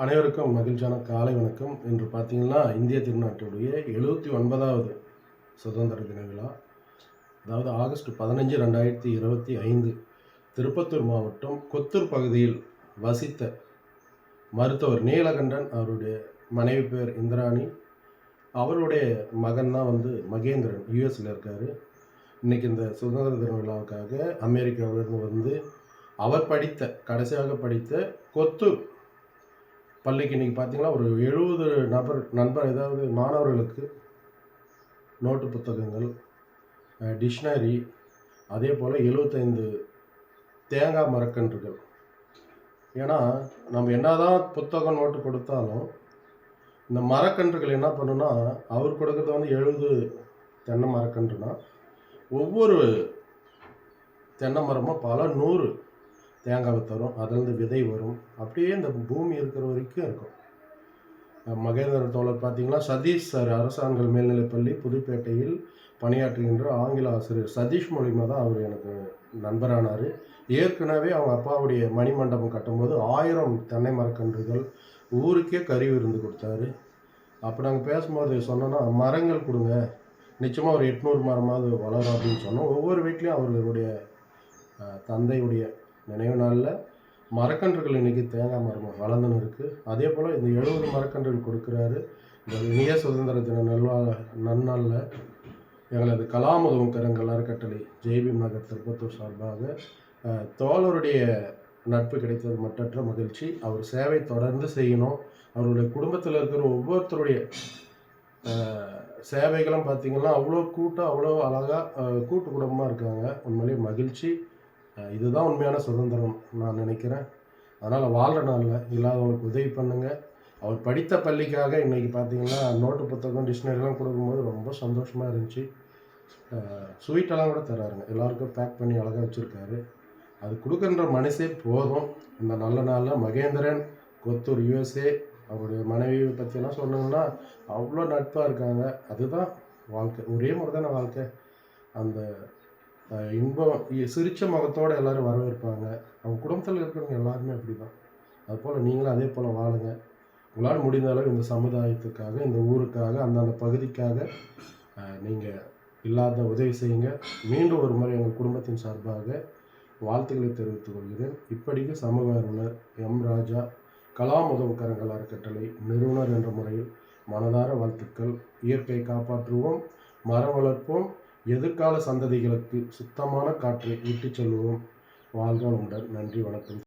அனைவருக்கும் மகிழ்ச்சியான காலை வணக்கம். இன்று பார்த்தீங்கன்னா இந்திய திருநாட்டுடைய 79வது சுதந்திர தின விழா. அதாவது ஆகஸ்ட் 15, 2025 திருப்பத்தூர் மாவட்டம் கொத்தூர் பகுதியில் வசித்த மருத்துவர் நீலகண்டன் அவருடைய மனைவி பேர் இந்திராணி, அவருடைய மகன் தான் மகேந்திரன், யூஎஸில் இருக்கார். இன்றைக்கி இந்த சுதந்திர தின விழாவுக்காக அமெரிக்காவிலிருந்து வந்து அவர் கடைசியாக படித்த கொத்தூர் பள்ளிக்கு இன்றைக்கி பார்த்தீங்கன்னா ஒரு 70 மாணவர்களுக்கு நோட்டு புத்தகங்கள், டிக்ஷனரி, அதே போல் 75 தேங்காய் மரக்கன்றுகள். ஏன்னா நம்ம என்னதான் புத்தகம் நோட்டு கொடுத்தாலும் இந்த மரக்கன்றுகள் என்ன பண்ணுன்னா, அவர் கொடுக்குறது 70 தென்னை மரக்கன்றுனா ஒவ்வொரு தென்னை மரமும் பல 100 தேங்காவை தரும். அதுலேருந்து விதை வரும். அப்படியே இந்த பூமி இருக்கிற வரைக்கும் இருக்கும். மகேந்திரன் தோழர் பார்த்தீங்கன்னா சதீஷ் சார் அரசாங்கல் மேல்நிலைப்பள்ளி புதுப்பேட்டையில் பணியாற்றுகின்ற ஆங்கில ஆசிரியர் சதீஷ் மூலிமா தான் அவர் எனக்கு நண்பரானார். ஏற்கனவே அவங்க அப்பாவுடைய மணிமண்டபம் கட்டும்போது 1000 தென்னை மரக்கன்றுகள் ஊருக்கே கறி விருந்து கொடுத்தாரு. அப்போ நாங்கள் பேசும்போது சொன்னோன்னா, மரங்கள் கொடுங்க, நிச்சயமாக ஒரு 800 மரமாவது வளரும் அப்படின்னு சொன்னோம். ஒவ்வொரு வீட்லேயும் அவர்களுடைய தந்தையுடைய நினைவு நாளில் மரக்கன்றுகள் இன்றைக்கி தேங்காய் மரம் வளர்ந்துன்னு இருக்குது. அதே போல் இந்த 70 மரக்கன்றுகள் கொடுக்குறாரு. இந்த இனிய சுதந்திர தின நன்னாளில் எங்களது கலாமுதவும் கரங்கள் அறக்கட்டளை ஜெய்பீம் நகர் திருப்பத்தூர் சார்பாக தோழருடைய நட்பு கிடைத்தது மற்றற்ற மகிழ்ச்சி. அவர் சேவை தொடர்ந்து செய்யணும். அவருடைய குடும்பத்தில் இருக்கிற ஒவ்வொருத்தருடைய சேவைகளும் பார்த்திங்கன்னா அவ்வளோ அவ்வளோ அழகாக கூட்டு குடும்பமாக இருக்காங்க. உண்மையிலேயே மகிழ்ச்சி. இதுதான் உண்மையான சுதந்திரம் நான் நினைக்கிறேன். அதனால் வாழ்கிற நாளில் இல்லாதவங்களுக்கு உதவி பண்ணுங்கள். அவர் படித்த பள்ளிக்காக இன்றைக்கி பார்த்திங்கன்னா நோட்டு புத்தகம், டிக்ஷனரிலாம் கொடுக்கும்போது ரொம்ப சந்தோஷமாக இருந்துச்சு. ஸ்வீட்டெல்லாம் கூட தராருங்க. எல்லாருக்கும் பேக் பண்ணி அழகாக வச்சுருக்காரு. அது கொடுக்குற மனசே போதும். இந்த நல்ல நாளில் மகேந்திரன் கொத்தூர் யூஎஸ்ஏ அவருடைய மனைவியை பற்றியெல்லாம் சொன்னாங்கன்னா அவ்வளோ நட்பாக இருக்காங்க. அதுதான் வாழ்க்கை. ஒரே முறை தானே வாழ்க்கை. அந்த இன்பம் சிரித்த முகத்தோடு எல்லோரும் வரவேற்பாங்க. அவங்க குடும்பத்தில் இருக்கிறவங்க எல்லாருமே அப்படி தான். அதுபோல் நீங்களும் அதே போல் வாழுங்க. உங்களால் முடிந்த அளவு இந்த சமுதாயத்துக்காக, இந்த ஊருக்காக, அந்தந்த பகுதிக்காக நீங்கள் இல்லாத உதவி செய்யுங்க. மீண்டும் ஒரு முறை எங்கள் குடும்பத்தின் சார்பாக வாழ்த்துக்களை தெரிவித்துக் கொள்கிறேன். இப்படிக்கு சமூக ஆர்வலர் எம் ராஜா, கலாமுதவும் கரங்கள் அறக்கட்டளை நிறுவனர் என்ற முறையில் மனதார வாழ்த்துக்கள். இயற்கை காப்பாற்றுவோம், மரம் வளர்ப்போம், எதிர்கால சந்ததிகளுக்கு சுத்தமான காற்றை விட்டு செல்வோம். வாழ்க வளமுடன். நன்றி, வணக்கம்.